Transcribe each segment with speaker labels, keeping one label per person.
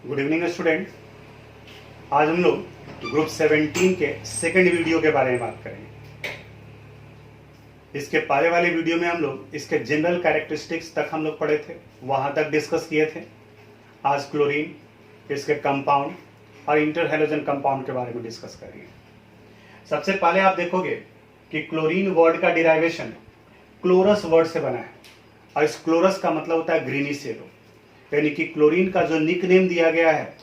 Speaker 1: Good evening student. आज हम लोग ग्रुप 17 के सेकंड वीडियो के बारे में बात करेंगे। इसके पहले वाले वीडियो में हम लोग इसके जनरल कैरेक्टरिस्टिक्स तक हम लोग पढ़े थे, वहां तक डिस्कस किए थे। आज क्लोरीन, इसके कंपाउंड और इंटर हैलोजन कंपाउंड के बारे में डिस्कस करेंगे। सबसे पहले आप देखोगे कि क्लोरीन वर्ड का डिराइवेशन क्लोरस वर्ड से बना है, और इस क्लोरस का मतलब होता है ग्रीनिश येलो, यानी कि क्लोरीन का जो निकनेम दिया गया है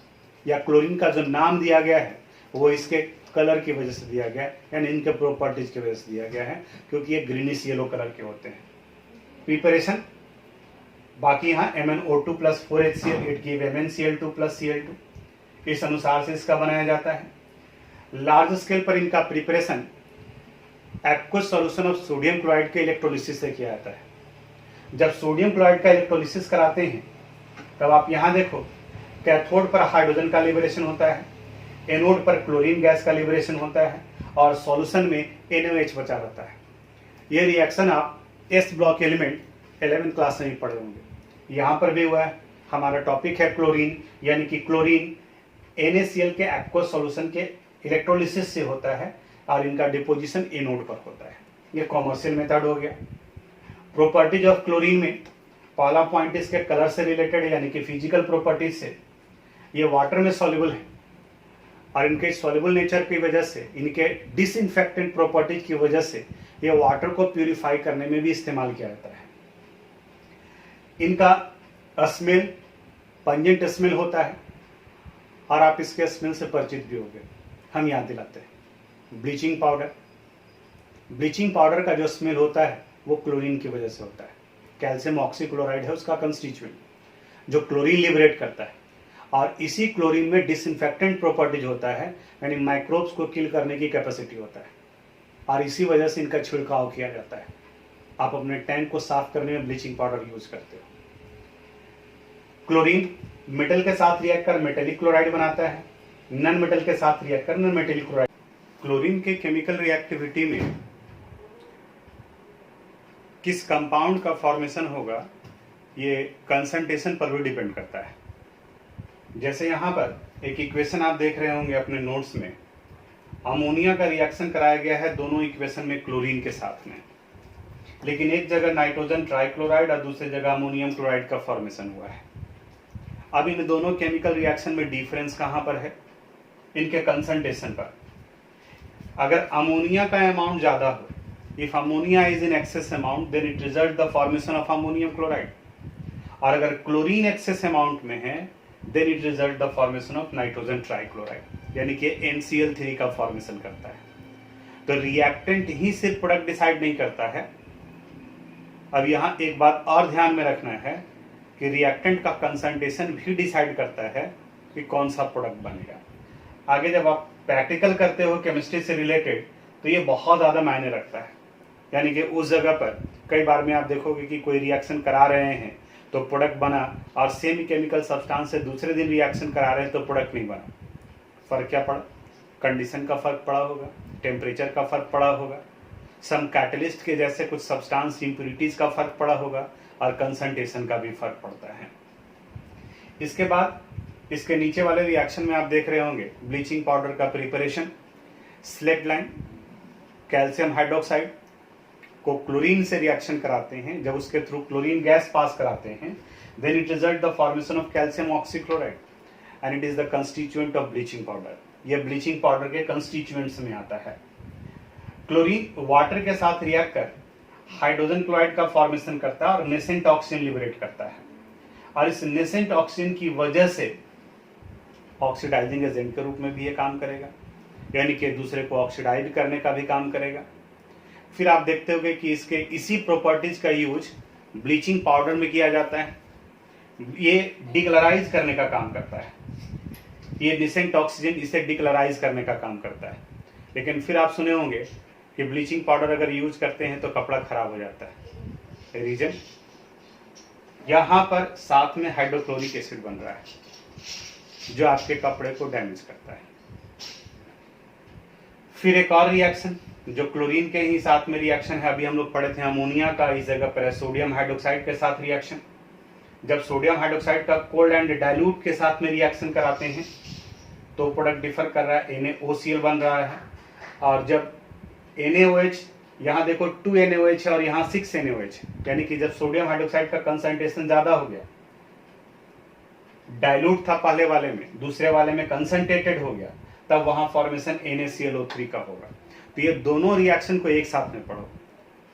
Speaker 1: या क्लोरीन का जो नाम दिया गया है वो इसके कलर की वजह से दिया गया है, यानी इनके प्रॉपर्टीज की वजह से दिया गया है, क्योंकि ये ग्रीनिश येलो कलर के होते हैं। प्रिपरेशन बाकी यहाँ MnO2 + 4HCl 8 give MnCl2 + Cl2, इस अनुसार से इसका बनाया जाता है। लार्ज स्केल पर इनका preparation aqueous solution of sodium chloride के इलेक्ट्रोलिसिस से किया जाता है। जब सोडियम क्लोराइड का इलेक्ट्रोलिसिस कराते हैं तब आप यहाँ देखो, कैथोड पर हाइड्रोजन का लिबरेशन होता है, एनोड पर क्लोरीन गैस का लिबरेशन होता है, और सॉल्यूशन में NaOH बचा रहता है। ये रिएक्शन आप S block element 11th class में ही पढ़े होंगे। यहाँ पर भी हुआ है। हमारा टॉपिक है क्लोरीन, यानी कि क्लोरीन NaCl के एक्वस सॉल्यूशन के इलेक्ट्रोलिसिस से होता है और इनका डिपोजिशन एनोड पर होता है। ये कॉमर्शियल मेथड हो गया। प्रॉपर्टीज ऑफ क्लोरीन में पहला पॉइंट इसके कलर से रिलेटेड है, यानी कि फिजिकल प्रॉपर्टीज से। ये वाटर में सॉल्युबल है और इनके सॉल्युबल नेचर की वजह से, इनके डिसइंफेक्टेंट प्रॉपर्टीज की वजह से ये वाटर को प्यूरिफाई करने में भी इस्तेमाल किया जाता है। इनका स्मेल पंजेंट स्मेल होता है और आप इसके स्मेल से परिचित भी होंगे। हम याद दिलाते हैं ब्लीचिंग पाउडर। ब्लीचिंग पाउडर का जो स्मेल होता है वो क्लोरीन की वजह से होता है। कैल्शियम ऑक्सीक्लोराइड है उसका कंस्टिट्यूएंट जो क्लोरीन लिबरेट करता है, और इसी क्लोरीन में डिसइंफेक्टेंट प्रॉपर्टीज होता है, यानी माइक्रोब्स को किल करने की कैपेसिटी होता है, और इसी वजह से इनका छिड़काव किया जाता है। आप अपने टैंक को साफ करने में ब्लीचिंग पाउडर यूज करते हो। क्लोरीन मेटल के साथ रिएक्ट कर मेटेलिक क्लोराइड बनाता है, नॉन मेटल के साथ रिएक्ट कर नॉन मेटेलिक क्लोराइड। क्लोरीन के केमिकल रिएक्टिविटी में किस कंपाउंड का फॉर्मेशन होगा ये कंसंट्रेशन पर भी डिपेंड करता है। जैसे यहाँ पर एक इक्वेशन आप देख रहे होंगे अपने नोट्स में, अमोनिया का रिएक्शन कराया गया है दोनों इक्वेशन में क्लोरीन के साथ में, लेकिन एक जगह नाइट्रोजन ट्राइक्लोराइड और दूसरी जगह अमोनियम क्लोराइड का फॉर्मेशन हुआ है। अब इन दोनों केमिकल रिएक्शन में डिफरेंस कहाँ पर है? इनके कंसंट्रेशन पर। अगर अमोनिया का अमाउंट ज्यादा हो, if ammonia is in excess amount then it results the formation of ammonium chloride, और अगर क्लोरीन एक्सेस अमाउंट में है then it results the formation of nitrogen trichloride, यानी कि NCl3 का फॉर्मेशन करता है। तो रिएक्टेंट ही सिर्फ प्रोडक्ट डिसाइड नहीं करता है। अब यहाँ एक बात और ध्यान में रखना है कि रिएक्टेंट का कंसंट्रेशन भी डिसाइड करता है कि कौन सा प्रोडक्ट बनेगा। आगे जब आप प्रैक्टिकल करते हो केमिस्ट्री से रिलेटेड तो ये बहुत ज़्यादा मायने रखता है, यानी कि उस जगह पर कई बार में आप देखोगे कि कोई रिएक्शन करा रहे हैं तो प्रोडक्ट बना, और सेम केमिकल सब्सटेंस से दूसरे दिन रिएक्शन करा रहे हैं तो प्रोडक्ट नहीं बना। फर्क क्या पड़ा? कंडीशन का फर्क पड़ा होगा, टेम्परेचर का फर्क पड़ा होगा, सम कैटलिस्ट के जैसे कुछ सब्सटेंस इंप्योरिटीज का फर्क पड़ा होगा, और कंसंट्रेशन का भी फर्क पड़ता है। इसके बाद इसके नीचे वाले रिएक्शन में आप देख रहे होंगे ब्लीचिंग पाउडर का preparation. Slaked lime calcium hydroxide को क्लोरीन से रिएक्शन कराते हैं, जब उसके थ्रू क्लोरीन गैस पास कराते हैं then it result the formation of calcium oxychloride and it is the constituent of bleaching powder. यह ब्लीचिंग पाउडर के कंस्टिट्यूएंट्स में आता है। क्लोरीन वाटर के साथ रिएक्ट कर हाइड्रोजन क्लोराइड का फॉर्मेशन करता है और नेसेंट ऑक्सीजन लिबरेट करता है, और इस नेसेंट ऑक्सीजन की वजह से ऑक्सीडाइजिंग एजेंट के रूप में भी ये काम करेगा, यानी कि दूसरे को ऑक्सीडाइज करने का भी काम करेगा। फिर आप देखते होंगे कि इसके इसी प्रॉपर्टीज का यूज ब्लीचिंग पाउडर में किया जाता है। ये डिक्लराइज करने का काम करता है, ये नेसेंट ऑक्सीजन इसे डिक्लराइज करने का काम करता है। लेकिन फिर आप सुने होंगे कि ब्लीचिंग पाउडर अगर यूज करते हैं तो कपड़ा खराब हो जाता है। रीजन यहाँ पर साथ में हाइड्रोक्लोरिक एसिड बन रहा है जो आपके कपड़े को डैमेज करता है। फिर एक और रिएक्शन जो क्लोरीन के ही साथ में रिएक्शन है, अभी हम लोग पढ़े थे अमोनिया का, इस जगह पर सोडियम हाइड्रोक्साइड के साथ रिएक्शन। जब सोडियम हाइड्रोक्साइड का कोल्ड एंड डाइल्यूट के साथ में रिएक्शन कराते हैं तो प्रोडक्ट डिफर कर रहा है, NaOCl बन रहा है। और जब NaOH, यहाँ देखो 2 NaOH है और यहाँ 6 NaOH, यानी कि जब सोडियम हाइड्रोक्साइड का कंसंट्रेशन ज्यादा हो गया, डाइल्यूट था पहले वाले में, दूसरे वाले में कंसंट्रेटेड हो गया, तब वहां फॉर्मेशन NaClO3 का होगा। तो ये दोनों रिएक्शन को एक साथ में पढ़ो,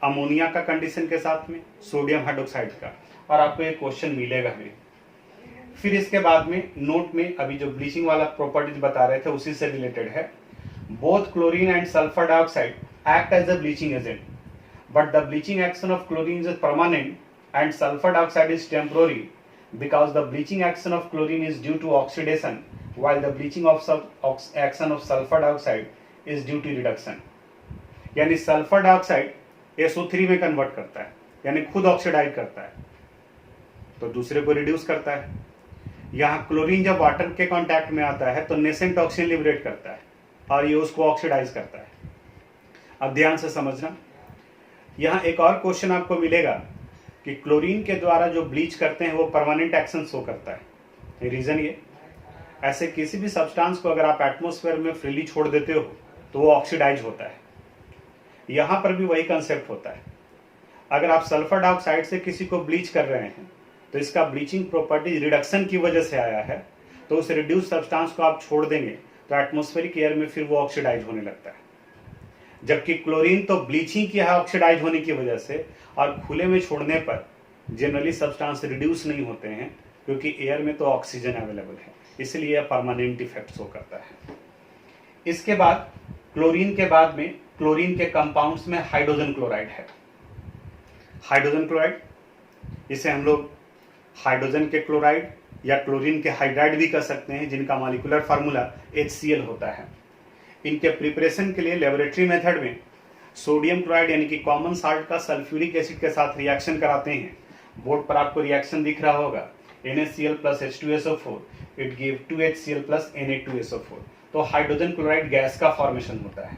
Speaker 1: अमोनिया का कंडीशन के साथ में सोडियम हाइड्रोक्साइड का, और आपको एक क्वेश्चन मिलेगा भी। फिर इसके बाद में नोट में अभी जो ब्लीचिंग वाला प्रॉपर्टीज बता रहे थे उसी से रिलेटेड है। Both chlorine and sulphur dioxide act as a bleaching agent, but the bleaching action of chlorine is permanent and sulphur dioxide is temporary because the bleaching action of chlorine is due to oxidation while the bleaching of action of sulfur dioxide is due to reduction। यानी sulphur dioxide SO3 में convert करता है, यानी खुद oxidise करता है तो दूसरे को रिड्यूस करता है। यहाँ क्लोरीन जब वाटर के कांटेक्ट में आता है तो नेसेंट ऑक्सीजन लिबरेट करता है और ये उसको ऑक्सीडाइज करता है। अब ध्यान से समझना, यहाँ एक और क्वेश्चन आपको मिलेगा कि क्लोरीन के द्वारा जो ब्लीच करते हैं वो परमानेंट एक्शन शो करता है। रीजन ये, ऐसे किसी भी सब्सटेंस को अगर आप एटमॉस्फेयर में फ्रीली छोड़ देते हो तो वो ऑक्सीडाइज होता है। यहां पर भी वही कंसेप्ट होता है। अगर आप सल्फर डाइऑक्साइड से किसी को ब्लीच कर रहे हैं तो इसका ब्लीचिंग प्रॉपर्टी रिडक्शन की वजह से आया है, तो उस रिड्यूस सब्सटेंस को आप छोड़ देंगे तो एटमॉस्फेरिक एयर में फिर वो ऑक्सीडाइज होने लगता है। जबकि क्लोरीन तो ब्लीचिंग किया है ऑक्सीडाइज होने की वजह से, और खुले में छोड़ने पर जनरली सब्सटेंस रिड्यूस नहीं होते हैं क्योंकि एयर में तो ऑक्सीजन अवेलेबल है, इसलिए यह परमानेंट इफेक्ट शो करता है। इसके बाद क्लोरीन के बाद में क्लोरीन के कंपाउंड्स में हाइड्रोजन क्लोराइड है। हाइड्रोजन क्लोराइड, इसे हम लोग हाइड्रोजन के क्लोराइड या क्लोरीन के हाइड्राइड भी कह सकते हैं, जिनका मॉलिक्यूलर फार्मूला HCl होता है। इनके प्रिपरेशन के लिए लेबोरेटरी मेथड में सोडियम क्लोराइड यानी कि कॉमन साल्ट का सल्फ्यूरिक एसिड के साथ रिएक्शन कराते हैं। बोर्ड पर आपको रिएक्शन दिख रहा होगा, NaCl plus H2SO4 it give 2HCl plus Na2SO4। तो हाइड्रोजन क्लोराइड गैस का फॉर्मेशन होता है।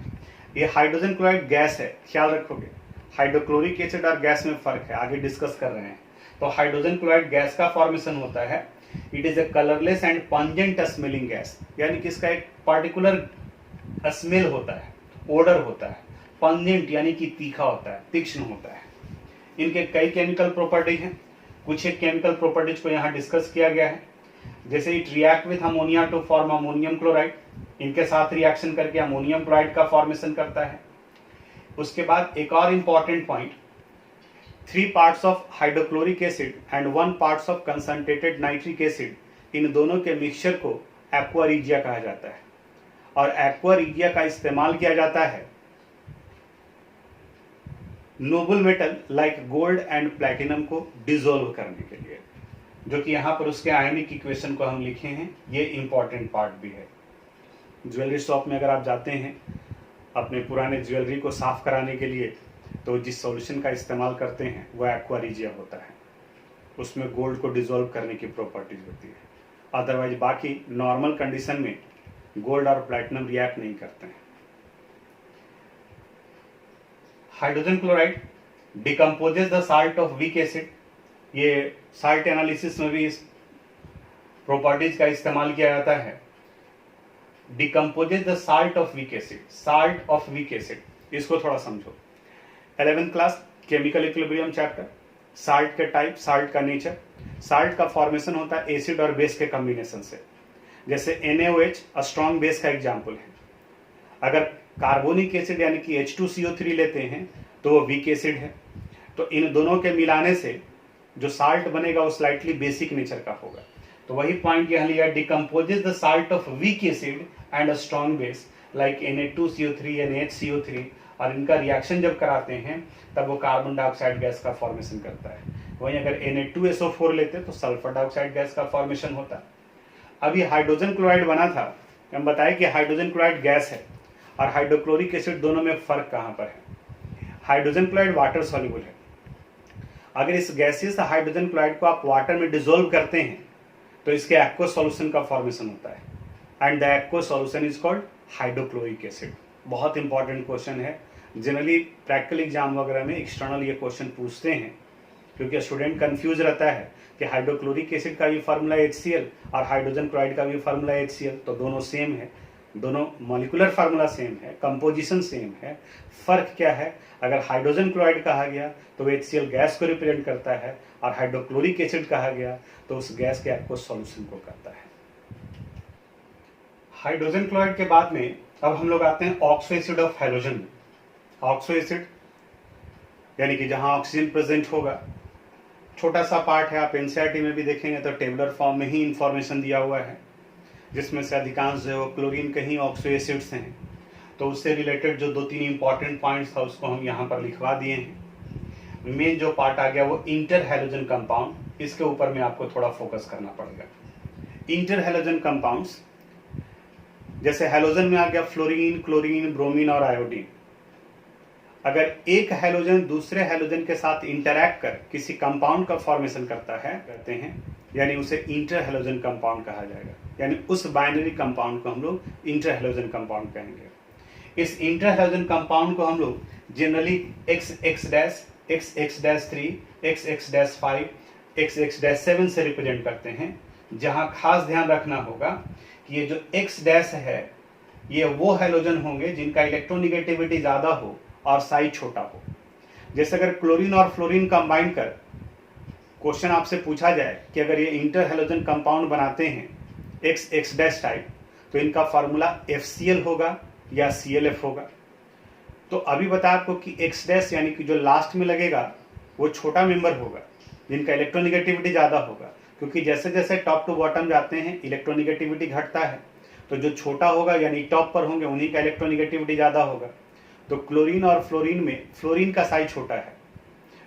Speaker 1: ये हाइड्रोजन क्लोराइड गैस है, ख्याल रखोगे। हाइड्रोक्लोरिक एसिड और गैस में फर्क है, आगे डिस्कस कर रहे हैं। तो हाइड्रोजन क्लोराइड गैस का फॉर्मेशन होता है। It is a colourless and pungent smelling gas, यानी कि इसका एक पार्टिकुलर स्मेल होता है, ओडर होता है। पंजेंट यानी कि तीखा होता है, तीक्ष्ण होता है। इनके कई केमिकल प्रॉपर्टी हैं, कुछ एक केमिकल प्रॉपर्टीज को यहाँ डिस्कस किया गया है। जैसे it react with ammonia to form ammonium chloride, इनके साथ रिएक्शन करके अमोनियम क्लोराइड का फॉर्मेशन करता है। उसके बाद एक और important point, 3 parts of hydrochloric acid and 1 part of concentrated nitric acid, इन दोनों के मिक्सचर को एक्वा रिजिया कहा जाता है। और एक्वा रिजिया का इस्तेमाल किया जाता है Nobel metal like gold and platinum को डिसॉल्व करने के लिए, जो कि यहाँ पर उसके आयनिक इक्वेशन को हम लिखे हैं। ये इंपॉर्टेंट पार्ट भी है। ज्वेलरी शॉप में अगर आप जाते हैं अपने पुराने ज्वेलरी को साफ कराने के लिए, तो जिस सॉल्यूशन का इस्तेमाल करते हैं वो एक्वा रिजिया होता है। उसमें गोल्ड को डिसॉल्व करने की प्रॉपर्टीज होती है। अदरवाइज बाकी नॉर्मल कंडीशन में गोल्ड और प्लैटिनम रिएक्ट नहीं करते हैं। Hydrogen chloride decomposes the salt of weak acid. ये साल्ट एनालिसिस में भी इस प्रॉपर्टीज का इस्तेमाल किया जाता है। Decomposes the salt of weak acid, salt of weak acid, इसको थोड़ा समझो। 11th class chemical equilibrium chapter, salt के टाइप, साल्ट का नेचर। साल्ट का फॉर्मेशन होता है एसिड और बेस के कॉम्बिनेशन से। जैसे NaOH स्ट्रॉन्ग बेस का एग्जाम्पल है। अगर कार्बोनिक एसिड यानी कि H2CO3 लेते हैं तो वो वीक एसिड है। तो इन दोनों के मिलाने से जो साल्ट बनेगा वो स्लाइटली बेसिक नेचर का होगा। तो वही पॉइंट यहाँ लिया, decomposes the salt of weak acid and a strong base like Na2CO3 NaHCO3, और इनका रिएक्शन जब कराते हैं तब वो कार्बन डाइऑक्साइड गैस का फॉर्मेशन करता है। वहीं अगर Na2SO4 लेते तो सल्फर डाइऑक्साइड गैस का फॉर्मेशन होता। अभी हाइड्रोजन क्लोराइड बना था, हम बताए कि हाइड्रोजन क्लोराइड गैस है और हाइड्रोक्लोरिक एसिड, दोनों में फर्क कहाँ पर है। हाइड्रोजन क्लोराइड वाटर सॉल्युबल है। अगर इस गैसियस हाइड्रोजन क्लोराइड को आप वाटर में डिसॉल्व करते हैं तो इसके एक्वा सॉल्यूशन का फॉर्मेशन होता है and the aqua solution is called hydrochloric acid. बहुत इंपॉर्टेंट क्वेश्चन है, जनरली प्रैक्टिकल एग्जाम वगैरह में एक्सटर्नल ये क्वेश्चन पूछते हैं। क्योंकि स्टूडेंट कंफ्यूज रहता है कि हाइड्रोक्लोरिक एसिड का भी फार्मूला HCl और हाइड्रोजन क्लोराइड का भी फार्मूला HCl, तो दोनों सेम है, दोनों मॉलिक्यूलर फार्मूला सेम है, कंपोजिशन सेम है। फर्क क्या है, अगर हाइड्रोजन क्लोराइड कहा गया तो HCl गैस को रिप्रेजेंट करता है और हाइड्रोक्लोरिक एसिड कहा गया तो उस गैस के आपको सॉल्यूशन को करता है। हाइड्रोजन क्लोराइड के बाद में अब हम लोग आते हैं ऑक्सो एसिड ऑफ हैलोजन में। ऑक्सो एसिड यानी कि जहां ऑक्सीजन प्रेजेंट होगा, छोटा सा पार्ट है, आप एनसीईआरटी में भी देखेंगे तो टेबुलर फॉर्म में ही इंफॉर्मेशन दिया हुआ है, जिसमें से अधिकांश जो क्लोरीन कहीं ऑक्सो एसिड्स हैं, तो उससे रिलेटेड जो 2-3 इंपॉर्टेंट पॉइंट्स था उसको हम यहाँ पर लिखवा दिए हैं। मेन जो पार्ट आ गया वो इंटर हैलोजन कंपाउंड, इसके ऊपर में आपको थोड़ा फोकस करना पड़ेगा। इंटर हैलोजन कंपाउंड्स जैसे हैलोजन में आ गया फ्लोरीन, क्लोरीन, ब्रोमीन और आयोडीन। अगर एक हैलोजन दूसरे हैलोजन के साथ इंटरैक्ट कर किसी कंपाउंड का फॉर्मेशन करते हैं, यानी उसे इंटर हैलोजन कंपाउंड कहा जाएगा, यानी उस बाइनरी कंपाउंड को हम लोग इंटर हैलोजन कंपाउंड कहेंगे। इस इंटर हैलोजन कंपाउंड को हम लोग generally XX-, XX-3, XX-5, XX-7 से रिप्रेजेंट करते हैं, जहां खास ध्यान रखना होगा कि ये जो X- है ये वो हैलोजन होंगे जिनका इलेक्ट्रोनिगेटिविटी ज्यादा हो और साइज छोटा हो। जैसे अगर क्लोरीन और फ्लोरीन कंबाइन कर क्वेश्चन आपसे पूछा जाए कि अगर ये इंटर हैलोजन कंपाउंड बनाते हैं XX- टाइप, तो इनका फार्मूला FCl होगा या ClF होगा। तो अभी बता आपको कि X- यानी कि जो लास्ट में लगेगा वो छोटा मेंबर होगा जिनका इलेक्ट्रोनिगेटिविटी ज्यादा होगा, क्योंकि जैसे जैसे टॉप टू बॉटम जाते हैं इलेक्ट्रोनिगेटिविटी घटता है, तो जो छोटा होगा यानी टॉप पर होंगे उन्हीं का इलेक्ट्रोनिगेटिविटी ज्यादा होगा। तो क्लोरीन और फ्लोरीन में फ्लोरीन का साइज छोटा है,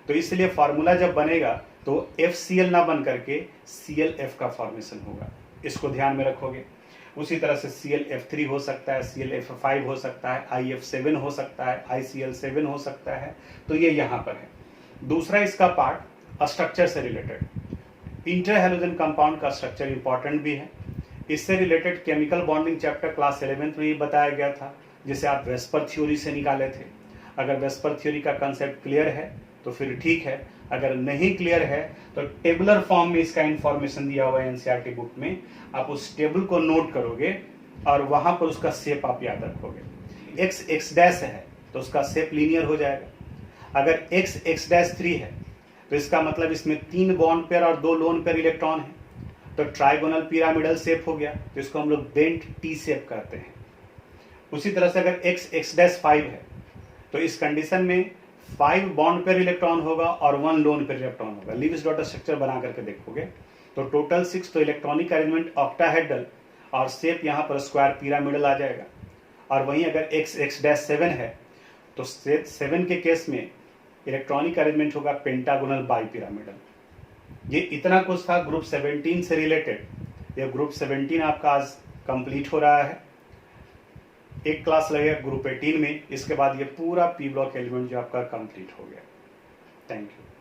Speaker 1: तो इसलिए फार्मूला जब बनेगा तो FCl ना बन करके ClF का फॉर्मेशन होगा, इसको ध्यान में रखोगे। उसी तरह से ClF3 हो सकता है, ClF5 हो सकता है, IF7 हो सकता है, ICl7 हो सकता है, तो ये यहाँ पर है। दूसरा इसका पार्ट स्ट्रक्चर से रिलेटेड, इंटर हैलोजन कंपाउंड का स्ट्रक्चर इंपॉर्टेंट भी है। इससे related chemical bonding chapter class 11th में ही बताया गया था, जिसे आप वेस्पर थ्योरी से निकाले थे। अगर वेस्पर थ्योरी का कंसेप्ट क्लियर है तो फिर ठीक है, अगर नहीं क्लियर है तो टेबुलर फॉर्म में इसका इंफॉर्मेशन दिया हुआ है एनसीईआरटी बुक में, आप उस टेबल को नोट करोगे और वहां पर उसका शेप आप याद रखोगे। XX- है तो उसका शेप लीनियर हो जाएगा। अगर XX-3 है तो इसका मतलब इसमें 3 बॉन्ड पेयर और 2 लोन पेयर इलेक्ट्रॉन है, तो ट्राइगोनल पिरामिडल शेप हो गया, तो इसको हम लोग बेंट T शेप कहते हैं। उसी तरह से अगर XX-5 है तो इस कंडीशन में 5 बॉन्ड पेयर इलेक्ट्रॉन होगा और 1 लोन पेयर इलेक्ट्रॉन होगा। लीविस डॉट स्ट्रक्चर बना करके देखोगे तो टोटल 6, तो इलेक्ट्रॉनिक अरेंजमेंट ऑक्टाहेड्रल और शेप यहाँ पर स्क्वायर पिरामिडल आ जाएगा। और वहीं अगर XX-7 है तो 7 के केस में इलेक्ट्रॉनिक अरेंजमेंट होगा पेंटागोनल बाई पिरामिडल। ये इतना कुछ था ग्रुप 17 से रिलेटेड। ये ग्रुप 17 आपका आज कंप्लीट हो रहा है, एक क्लास लगेगा ग्रुप 18 में, इसके बाद ये पूरा P ब्लॉक एलिमेंट जो आपका कंप्लीट हो गया। Thank you.